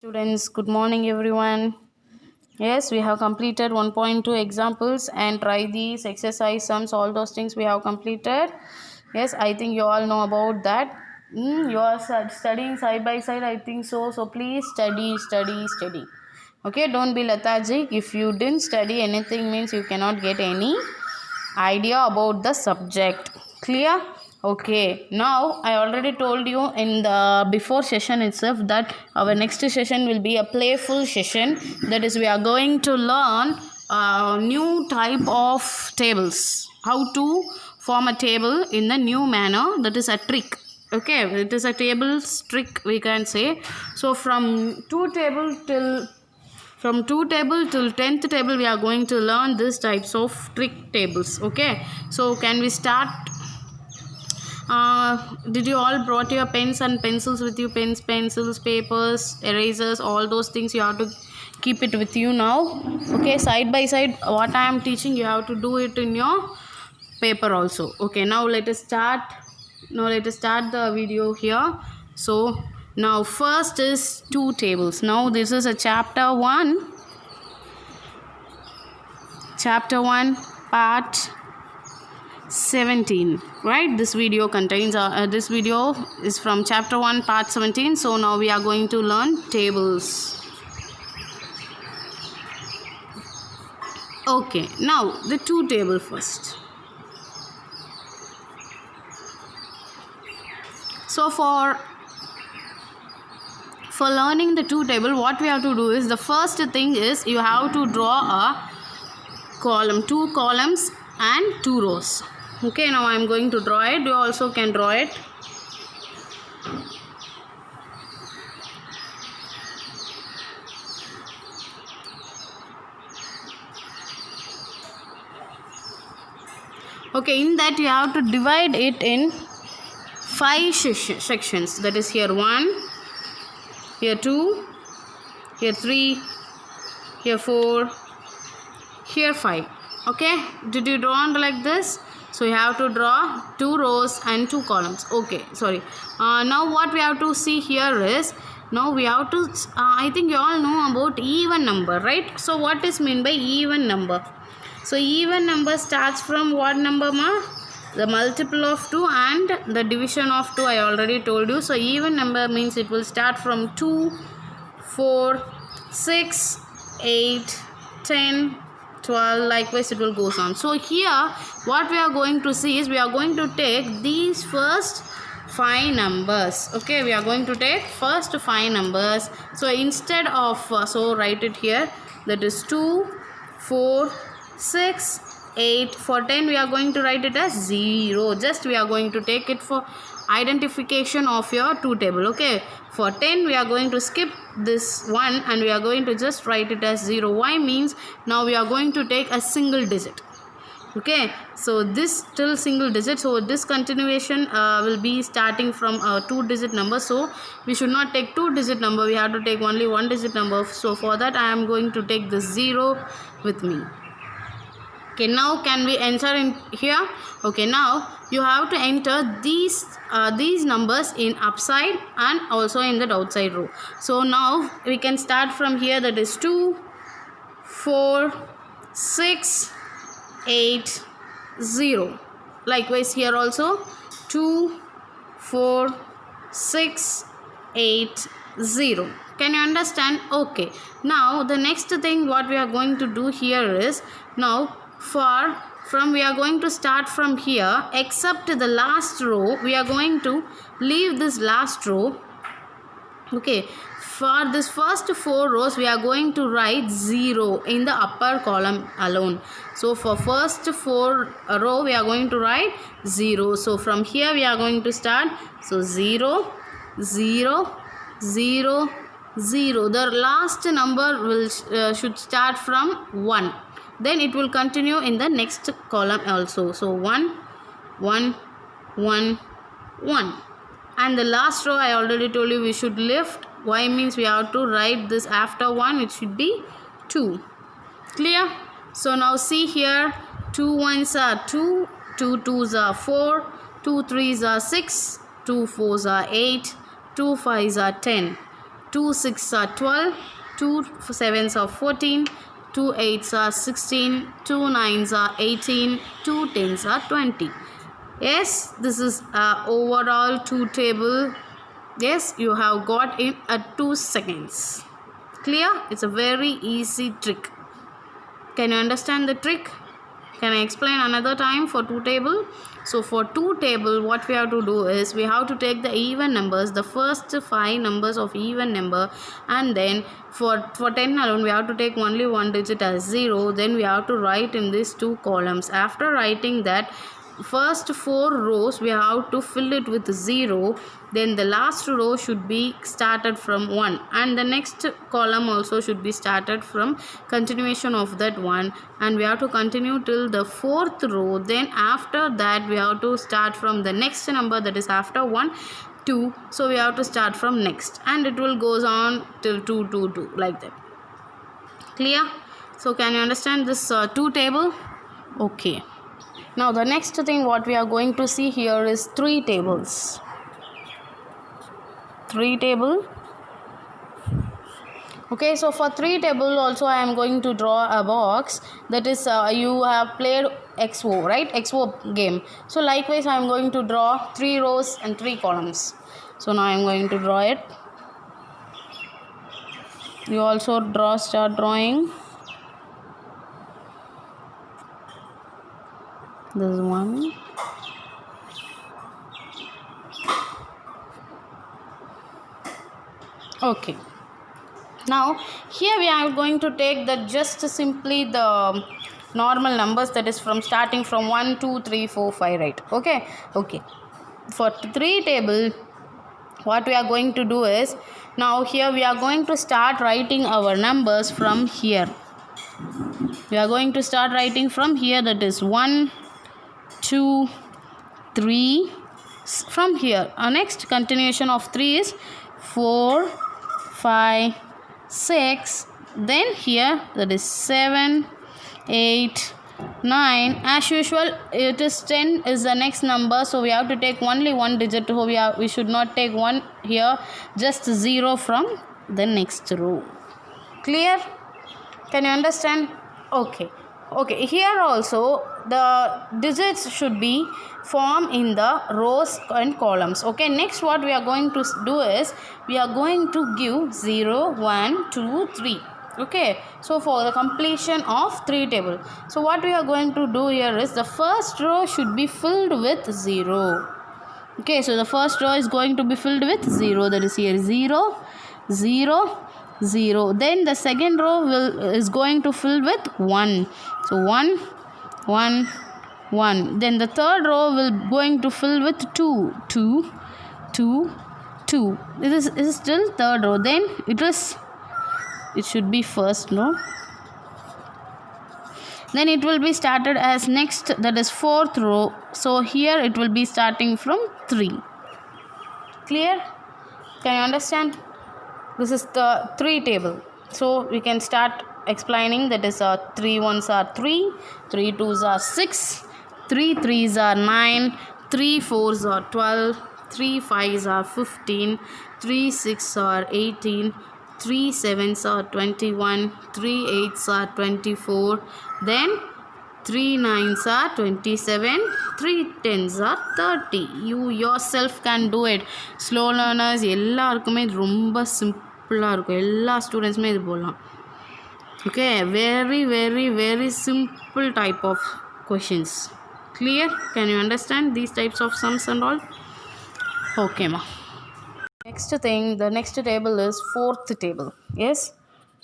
Students, good morning everyone. Yes, we have completed 1.2 examples and try these exercise sums, all those things we have completed. Yes, I think you all know about that. You are studying side by side, I think so. So please study. Okay, don't be lethargic. If you didn't study anything means you cannot get any idea about the subject. Clear? Okay, now I already told you in the before session itself that our next session will be a playful session. That is, we are going to learn a new type of tables, how to form a table in the new manner. That is a trick. Okay, it is a tables trick, we can say. So from two table till 10th table we are going to learn this types of trick tables. Okay, so can we start? Did you all brought your pens and pencils with you? Pens, pencils, papers, erasers, all those things you have to keep it with you now. Okay, side by side what I am teaching you have to do it in your paper also. Okay, now let us start the video here. So now first is two tables. Now this is a chapter 1 part 17, right? This video contains this video is from chapter 1 part 17. So now we are going to learn tables. Okay, now the two table first. So for learning the two table, what we have to do is, the first thing is you have to draw a column, two columns and two rows. Okay, now I am going to draw it. You also can draw it. Okay, in that you have to divide it in 5 sections. That is, here 1, here 2, here 3, here 4, here 5. Okay, did you draw like this? So you have to draw 2 rows and 2 columns. Okay, sorry. Now what we have to see here is, now we have to I think you all know about even number, right? So what is meant by even number? So even number starts from what number, ma? The multiple of 2 and the division of 2, I already told you. So even number means it will start from 2, 4, 6, 8, 10, 12, likewise it will go on. So here what we are going to see is, we are going to take these first 5 numbers. Okay, we are going to take first 5 numbers. So instead of so write it here, that is 2, 4, 6, 8. For 10 we are going to write it as 0. Just we are going to take it for identification of your two table. Okay, for 10 we are going to skip this 1 and we are going to just write it as 0. Why means, now we are going to take a single digit. Okay, so this till single digit, so this continuation will be starting from a 2-digit number. So we should not take 2-digit number, we have to take only 1-digit number. So for that I am going to take the 0 with me. Okay, now can we enter in here? Okay, now you have to enter these numbers in upside and also in the outside row. So now we can start from here, that is 2, 4, 6, 8, 0. Likewise here also 2, 4, 6, 8, 0. Can you understand? Okay, now the next thing what we are going to do here is, now we are going to start from here, except the last row we are going to leave this last row. Okay, for this first 4 rows we are going to write 0 in the upper column alone. So for first 4 row we are going to write 0. So from here we are going to start. So 0, 0, 0, 0. The last number will should start from 1. Then it will continue in the next column also. So 1, 1, 1, 1. And the last row I already told you we should lift. Why means we have to write this after 1, it should be 2. Clear? So now see here, 2 ones are 2, 2 twos are 4, 2 threes are 6, 2 fours are 8, 2 5s are 10. 2 6 are 12, 2 7s are 14, 2 8s are 16, 2 9s are 18, 2 10s are 20. Yes, this is overall 2 table. Yes, you have got in at 2 seconds. Clear? It's a very easy trick. Can you understand the trick? Can I explain another time for 2 table? So for 2 table, what we have to do is we have to take the even numbers, the first 5 numbers of even number, and then for 10 alone we have to take only one digit as 0. Then we have to write in these 2 columns. After writing that, first 4 rows we have to fill it with 0, then the last row should be started from 1, and the next column also should be started from continuation of that 1, and we have to continue till the 4th row. Then after that we have to start from the next number, that is after 1 2, so we have to start from next, and it will goes on till 2 2 2 like that. Clear? So can you understand this 2 table? Okay. Now the next thing what we are going to see here is 3 tables. 3 table. Okay, so for 3 table also I am going to draw a box. That is you have played XO, right? XO game. So likewise I am going to draw 3 rows and 3 columns. So now I am going to draw it. You also start drawing. This one. Okay. Now here we are going to take the just simply the normal numbers, that is from starting from 1 2 3 4 5, right? Okay. For 3 table, what we are going to do is, now here we are going to start writing our numbers from here. We are going to start writing from here, that is 1 2 3. From here our next continuation of 3 is 4 5 6, then here that is 7 8 9. As usual it is 10 is the next number, so we have to take only one digit. So we should not take 1 here, just 0 from the next row. Clear? Can you understand? Okay. Here also the digits should be formed in the rows and columns. Okay, next what we are going to do is we are going to give 0 1 2 3. Okay, so for the completion of 3 table, so what we are going to do here is the first row should be filled with 0. Okay, so the first row is going to be filled with 0, that is here 0 0 0. Then the second row is going to fill with 1, so 1 1 1. Then the third row will going to fill with 2 2 2 2. This is still third row. Then it should be first, no? Then it will be started as next, that is 4th row. So here it will be starting from 3. Clear? Can you understand? This is the 3 table. So we can start explaining. That is 3 1s are 3, 3 2s are 6, 3 3s are 9, 3 4s are 12, 3 5s are 15, 3 6 are 18, 3 7s are 21, 3 8s are 24, then 3 9s are 27, 3 10s are 30. You yourself can do it. Slow learners எல்லாருக்குமே இது ரொம்ப சிம்பிளாக இருக்கும். எல்லா ஸ்டூடெண்ட்ஸுமே இது போடலாம். Okay, very very very simple type of questions. Clear? Can you understand these types of sums and all? Okay ma. Next thing, the next table is 4th table. Yes,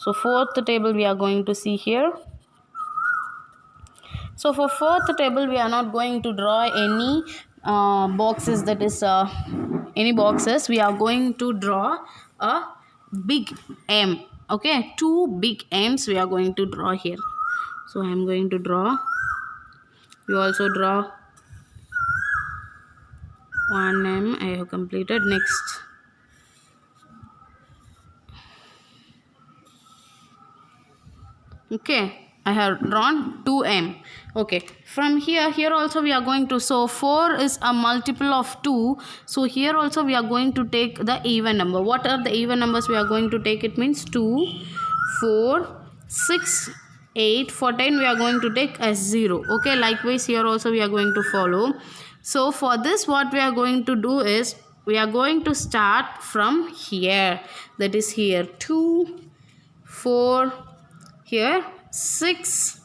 so 4th table we are going to see here. So for 4th table we are not going to draw any boxes, that is any boxes. We are going to draw a big M. Okay, 2 big M's we are going to draw here. So I am going to draw. You also draw 1 M. I have completed. Next, okay, I have drawn 2m. Okay, from here also we are going to, so 4 is a multiple of 2. So here also we are going to take the even number. What are the even numbers we are going to take? It means 2, 4, 6, 8. For 10 we are going to take as 0. Okay, likewise here also we are going to follow. So for this, what we are going to do is, we are going to start from here. That is here 2, 4, here 6,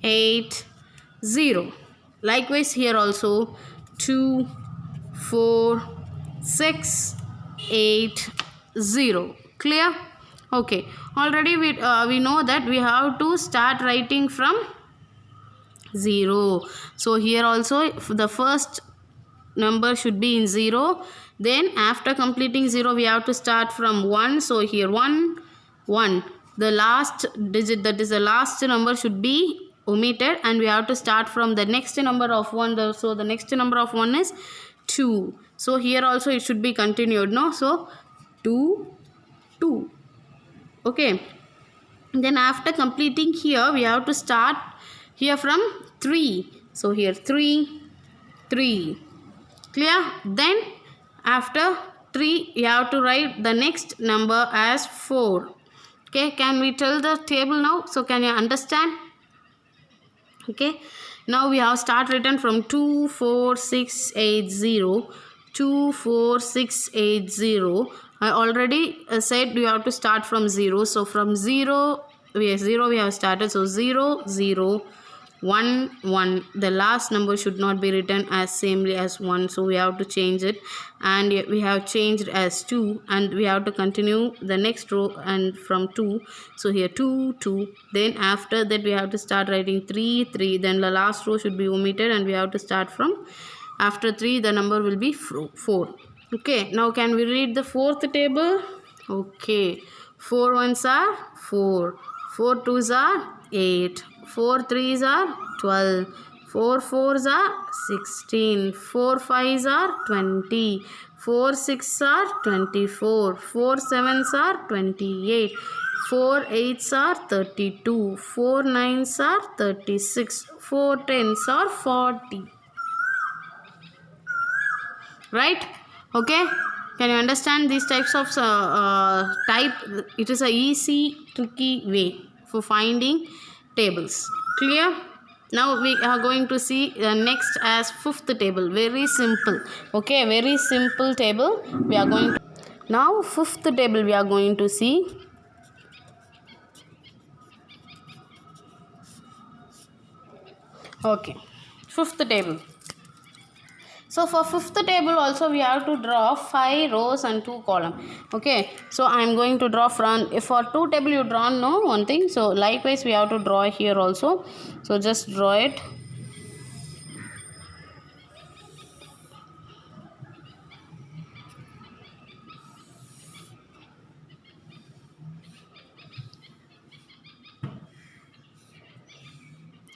8, 0. Likewise here also 2, 4, 6, 8, 0. Clear? Okay. Already we know that we have to start writing from 0. So here also the first number should be in 0. Then after completing 0 we have to start from 1. So here 1, 1. The last digit, that is the last number, should be omitted, and we have to start from the next number of 1. So the next number of 1 is 2. So here also it should be continued, no? So 2, 2. Okay. Then after completing here we have to start here from 3. So here 3, 3. Clear? Then after 3 you have to write the next number as 4. Okay, can we tell the table now? So can you understand? Okay, now we have start written from 2, 4, 6, 8, 0. 2, 4, 6, 8, 0. I already said you have to start from 0. So from 0 we have started. So 0, 0, 1, 1. The last number should not be written as samely as 1. So we have to change it, and we have changed as 2, and we have to continue the next row and from 2. So here 2, 2. Then after that we have to start writing 3, 3. Then the last row should be omitted, and we have to start from, after 3 the number will be 4. Okay, now can we read the fourth table? Okay, 4 ones are 4, 4 twos are 8, 4 threes are 12, 4 fours are 16, 4 fives are 20, 4 sixes are 24, 4 sevens are 28, 4 eights are 32, 4 nines are 36, 4 tens are 40. Right? Okay, can you understand these types of type? It is a easy, tricky way for finding tables. Clear? Now we are going to see next as fifth table. Very simple. Okay, very simple table. We are going to, now fifth table we are going to see. Okay, fifth table. So for fifth table also we have to draw 5 rows and 2 columns. Okay, so I am going to draw from, if for 2 table you draw no one thing, so likewise we have to draw here also. So just draw it.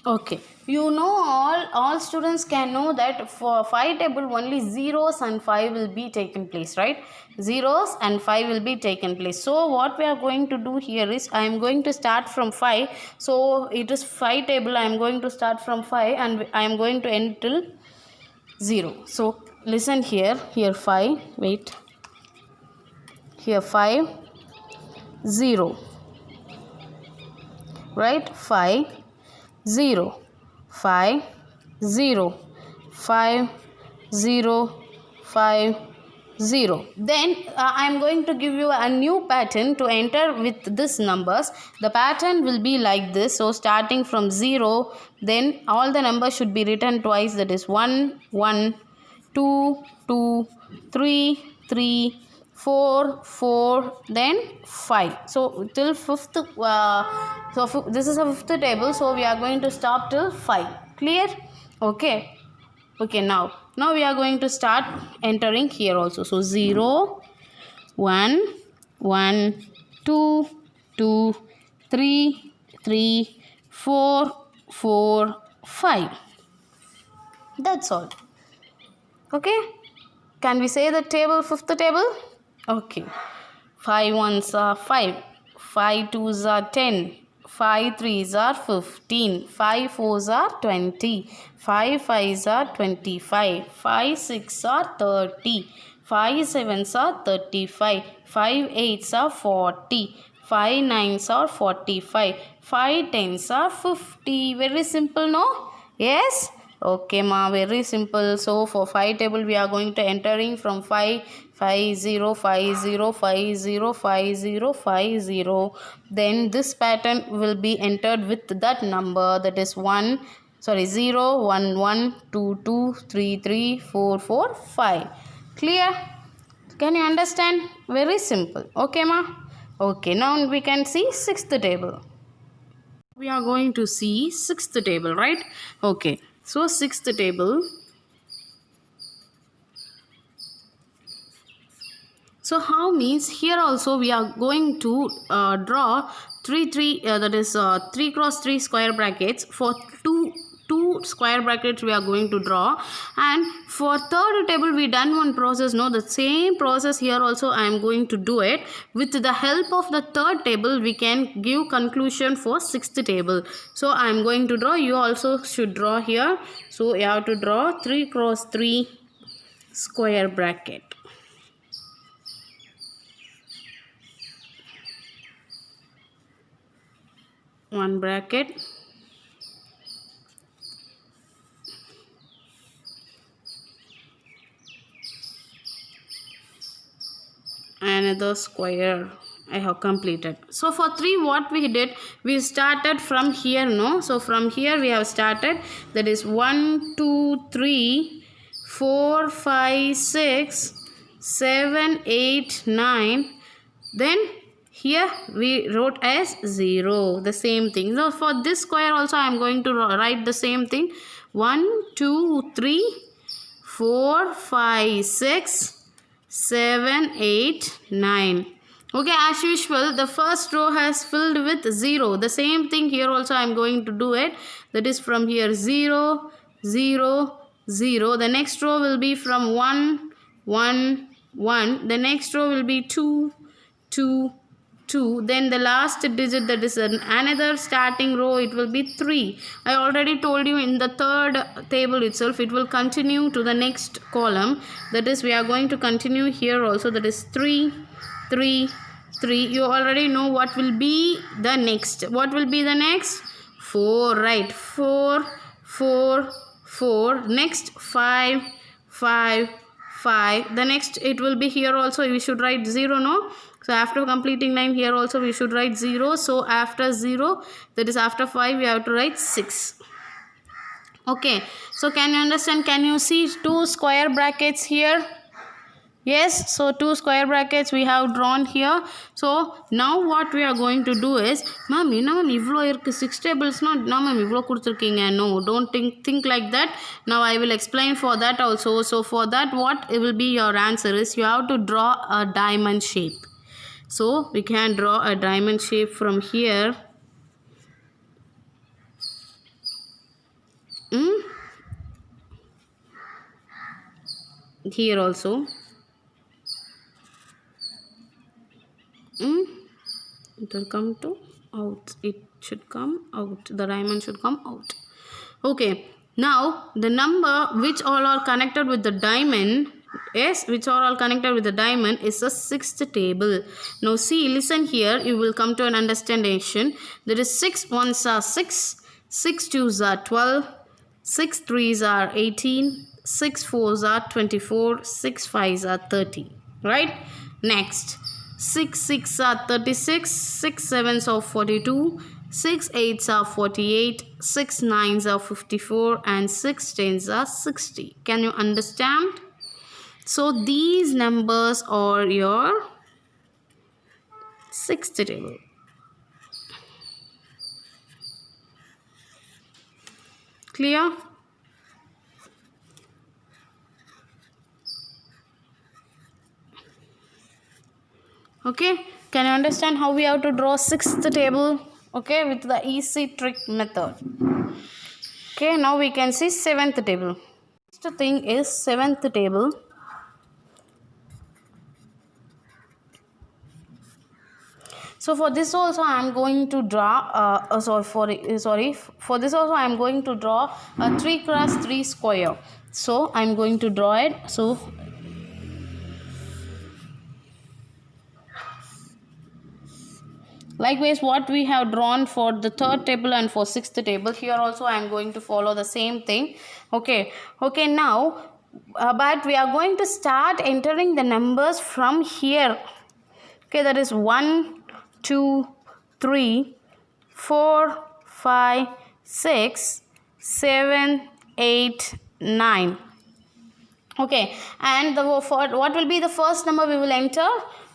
Okay, you know all students can know that for 5 table only zeros and 5 will be taken place, right? Zeros and 5 will be taken place. So what we are going to do here is, I am going to start from 5. So it is 5 table, I am going to start from 5 and I am going to end till 0. So listen here 5, wait, here 5, 0, right? 5, 0, 5, 0, 5, 0, 5, 0. Then I am going to give you a new pattern to enter with these numbers. The pattern will be like this. So starting from 0, then all the numbers should be written twice. That is 1, 1, 2, 2, 3, 3, 4, 4, then 5. So till fifth, this is a fifth table. So we are going to stop till 5. Clear? Okay. Okay, now we are going to start entering here also. So 0, 1, 1, 2, 2, 3, 3, 4, 4, 5. That's all. Okay. Can we say the table, fifth table? Okay. 5 ones are 5. 5 twos are 10. 5 threes are 15, 5 fours are 20, 5 fives are 25, 5 six are 30, 5 sevens are 35, 5 eights are 40, 5 nines are 45, 5 tens are 50. Very simple, no? Yes? Okay, ma, very simple. So for 5 table we are going to entering from 5 5 0 5 0 5 0 5 0 5 0. Then this pattern will be entered with that number, that is 1 sorry 0 1 1 2 2 3 3 4 4 5. Clear? Can you understand? Very simple. Okay, ma? Okay, now we can see sixth table. We are going to see sixth table, right? Okay, so sixth table. So how means here also we are going to draw 3 cross 3 square brackets. For two square brackets we are going to draw, and for third table we done one process. No, the same process here also I am going to do it. With the help of the third table we can give conclusion for sixth table. So I am going to draw, you also should draw here. So you have to draw 3 cross 3 square bracket. One bracket, another square I have completed. So for 3 what we did, we started from here, no? So from here we have started, that is 1 2 3 4 5 6 7 8 9. Then here we wrote as 0, the same thing. So for this square also I am going to write the same thing. 1 2 3 4 5 6 7 8 9. Okay, as usual the first row has filled with 0. The same thing here also I am going to do it. That is from here 0 0 0. The next row will be from 1 1 1. The next row will be 2 2 2. Then the last digit, that is another starting row, it will be 3. I already told you in the third table itself it will continue to the next column. That is we are going to continue here also. That is 3 3 3. You already know what will be the next. What will be the next? 4, right? 4 4 4. Next 5 5 5. The next it will be here also we should write 0, no? So after completing 9 here also we should write 0. So after 0, that is after 5, we have to write 6. Okay, so can you understand? Can you see 2 square brackets here? Yes, so 2 square brackets we have drawn here. So now what we are going to do is, ma'am, you know, ivlo irukku 6 tables, no ma'am, ivlo kuduthirkeenga. No, don't think like that. Now I will explain for that also. So for that, what it will be your answer is, you have to draw a diamond shape. So we can draw a diamond shape from here. Here also. It will come to out. It should come out. The diamond should come out. Okay. Now the number which all are connected with the diamond, yes, which are all connected with the diamond, is the sixth table. Now see, listen here, you will come to an understanding. There is 6 ones are 6, 6 twos are 12, 6 threes are 18, 6 fours are 24, 6 fives are 30. Right? Next, 6 6 are 36, 6 sevens are 42, 6 8s are 48, 6 9s are 54, and 6 10s are 60. Can you understand? So these numbers are your sixth table. Clear? Okay, can you understand how we have to draw sixth table? Okay, with the easy trick method. Okay, now we can see seventh table. Next thing is seventh table. So for this also I am going to draw for this also I am going to draw a 3 cross 3 square. So I am going to draw it. So likewise, what we have drawn for the third table and for sixth table, here also I am going to follow the same thing. Okay, now but we are going to start entering the numbers from here. Okay, that is 1, 2, 3, 4, 5, 6, 7, 8, 9. Okay, and what will be the first number we will enter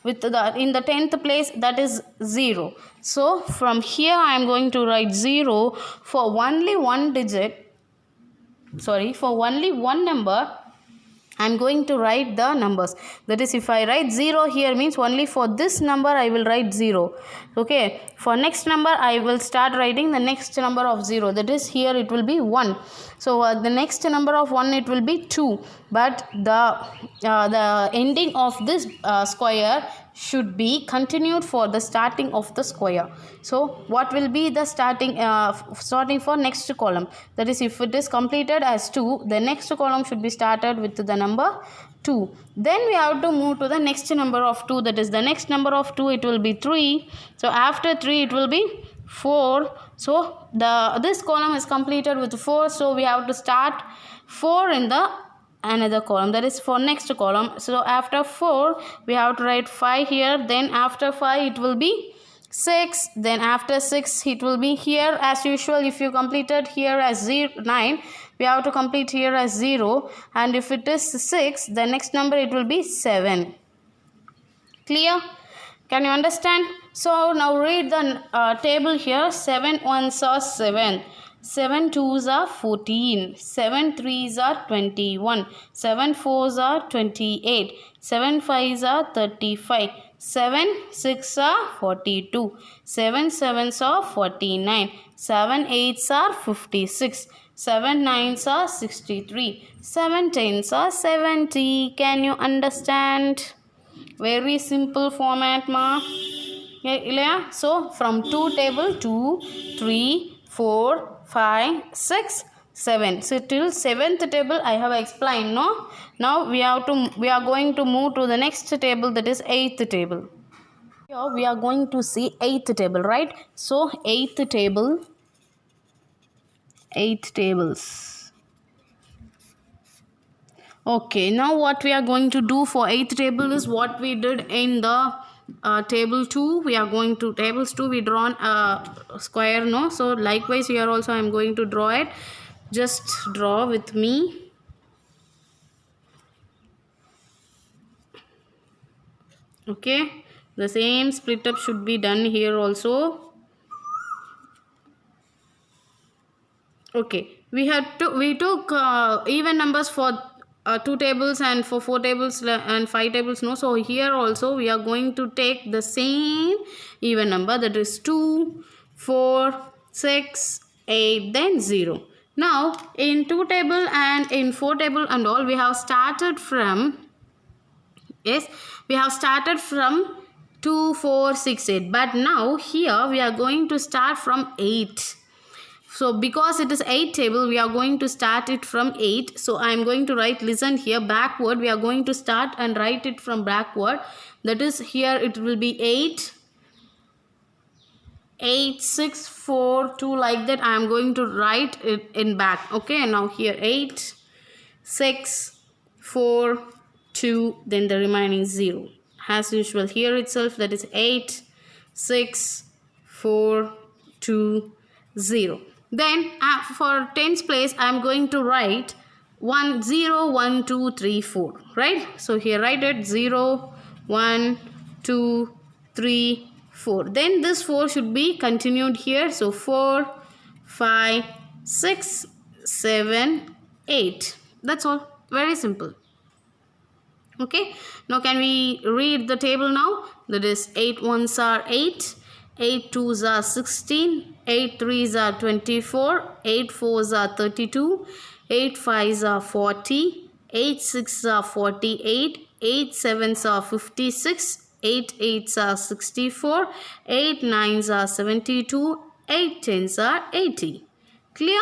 with the in the 10th place, that is 0. So from here I am going to write 0 for only one digit, for only one number. I am going to write the numbers. That is, if I write 0 here, means only for this number I will write 0. Okay, for next number I will start writing the next number of 0. That is, here it will be 1. So the next number of 1, it will be 2. But the ending of this square should be continued for the starting of the square. So what will be the starting for next column? That is, if it is completed as 2, the next column should be started with the number 2. Then we have to move to the next number of 2. That is, the next number of 2, it will be 3. So after 3 it will be 4. So this column is completed with 4. So we have to start 4 in the another column, that is for next column. So after 4 we have to write 5 here. Then after 5 it will be 6. Then after 6 it will be here as usual. If you completed here as 9, we have to complete here as 0. And if it is 6, the next number it will be 7. Clear? Can you understand? So now read the table here. 7 ones are 7. 7 twos are 14. 7 threes are 21. 7 fours are 28. 7 fives are 35. 7 six are 42. 7 sevens are 49. 7 eights are 56. 7 nines are 63. 7 tens are 70. Can you understand? Very simple format, ma. Yeah. So from 2 table 2, 3, 4, 5, 6, 7. So till 7th table I have explained, no? Now we are going to move to the next table, that is 8th table. Here we are going to see 8th table, right? So 8th table, 8 tables. Okay, now what we are going to do for 8th table is what we did in the table 2. We are going to tables 2, we drawn a square, no? So likewise here also I am going to draw it. Just draw with me. Okay, the same split up should be done here also. Okay, we took even numbers for 2 tables and for 4 tables and 5 tables, no? So here also we are going to take the same even number, that is 2, 4, 6, 8, then 0. Now in 2 table and in 4 table and all, we have started from 2, 4, 6, 8. But now here we are going to start from 8. So because it is 8 table, we are going to start it from 8. So I am going to write, listen here, backward. We are going to start and write it from backward. That is, here it will be 8, 8, 6, 4, 2, like that. I am going to write it in back. Okay, now here 8, 6, 4, 2, then the remaining 0. As usual, here itself, that is 8, 6, 4, 2, 0. Then for tens place, I am going to write 1, 0, 1, 2, 3, 4. Right? So here write it 0, 1, 2, 3, 4. Then this 4 should be continued here. So 4, 5, 6, 7, 8. That's all. Very simple. Okay. Now can we read the table now? That is 8 ones are 8. 8 twos are 16, 8 threes are 24, 8 fours are 32, 8 fives are 40, 8 sixes are 48, 8 sevens are 56, 8 8s are 64, 8 9s are 72, 8 10s are 80. Clear?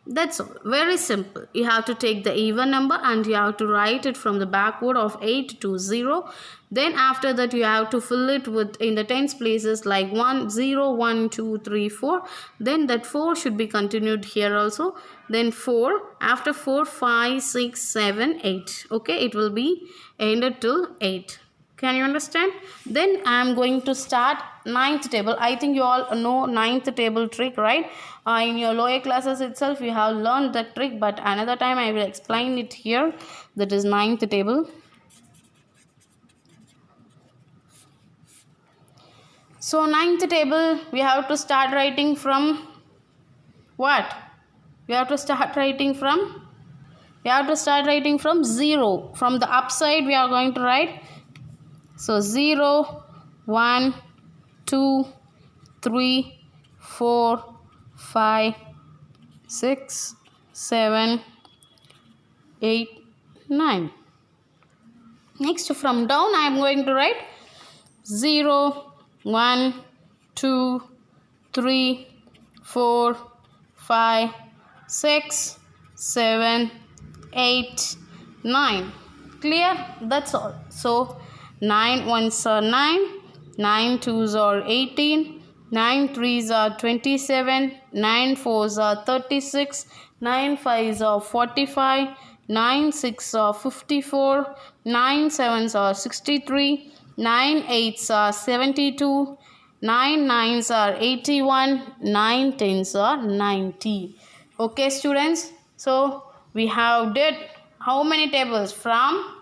That's all. Very simple. You have to take the even number and you have to write it from the backward of 8 to 0. Then after that you have to fill it with in the tens places like 1 0 1 2 3 4. Then that 4 should be continued here also. Then 4, after 4 5 6 7 8. Okay, it will be ended till 8. Can you understand? Then I am going to start ninth table. I think you all know ninth table trick, right? In your lower classes itself you have learned that trick, but another time I will explain it here. That is ninth table. So ninth table we have to start writing from what? We have to start writing from 0. From the upside we are going to write. So 0 1 2 3 4 5 6 7 8 9. Next from down I am going to write 0 1 2 3 4 5 6 7 8 9. Clear? That's all. So 9 1s are 9, 9 2s are 18, 9 3s are 27, 9 4s are 36, 9 5s are 45, 9 6s are 54, 9 7s are 63, 9 8s are 72, 9 9s are 81, 9 10s are 90. Okay students, so we have did how many tables? From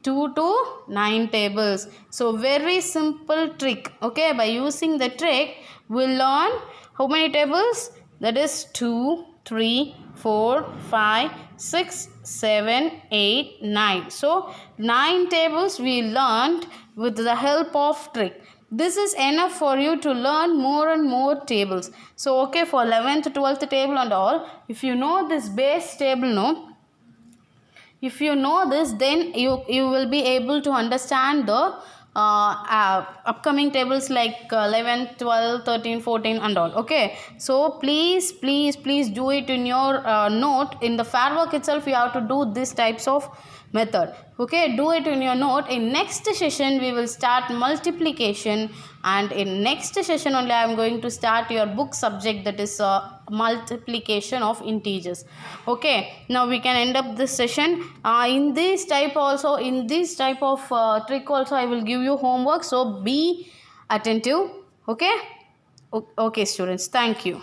2 to 9 tables. So very simple trick. Okay, by using the trick we'll learn how many tables? That is 2 3 4 5 6 7 8 9. So 9 tables we learned with the help of trick. This is enough for you to learn more and more tables. So okay, for 11th 12th table and all, if you know this base table, no, if you know this, then you will be able to understand the upcoming tables like 11 12 13 14 and all. Okay, so please do it in your note. In the fair work itself you have to do these types of method. Okay, do it in your note. In next session we will start multiplication, and in next session only I am going to start your book subject, that is multiplication of integers. Okay, now we can end up this session. In this type of trick also I will give you homework, so be attentive. Okay, okay students, thank you.